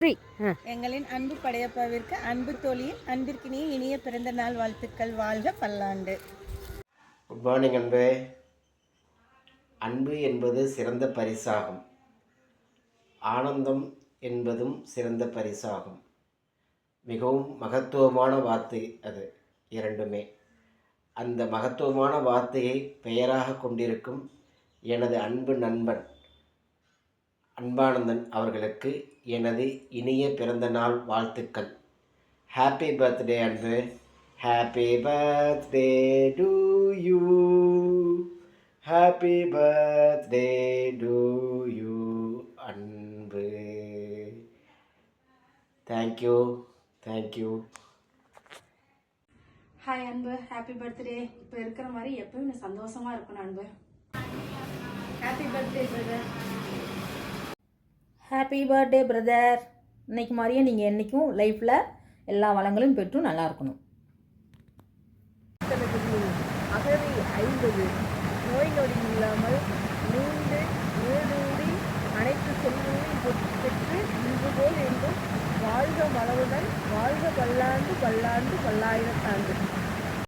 எங்களின் அன்பு படையப்பாவிற்கு அன்பு தோழியின் அன்பிற்கினிய இனிய பிறந்த நாள் வாழ்த்துக்கள். வாழ்க பல்லாண்டு. குட் மார்னிங் அன்பே. அன்பு என்பது சிறந்த பரிசாகும். ஆனந்தம் என்பதும் சிறந்த பரிசாகும். மிகவும் மகத்துவமான வார்த்தை அது இரண்டுமே. அந்த மகத்துவமான வார்த்தையை பெயராக கொண்டிருக்கும் எனது அன்பு நண்பன் அன்பானந்தன் அவர்களுக்கு எனது இனிய பிறந்த நாள் வாழ்த்துக்கள். Happy birthday Anbu. Happy birthday to you. Happy birthday to you Anbu. Thank you thank you. Hi Anbu, happy birthday. இப்போ இருக்கிற மாதிரி எப்பவும் நீ சந்தோஷமா இருக்கணும் Anbu. Happy birthday brother. Happy birthday brother. இன்னைக்கு மாதிரியே நீங்கள் என்றைக்கும் லைஃப்பில் எல்லா வளங்களும் பெற்றும் நல்லா இருக்கணும். அகவை 50 நோய் நொடி இல்லாமல் நீண்டு நீடூடி அனைத்து செல்வங்களையும் பெற்று இன்று போல் என்றும் வாழ்க வளவுடன் வாழ்க பல்லாண்டு பல்லாண்டு பல்லாயிரத்தாண்டு.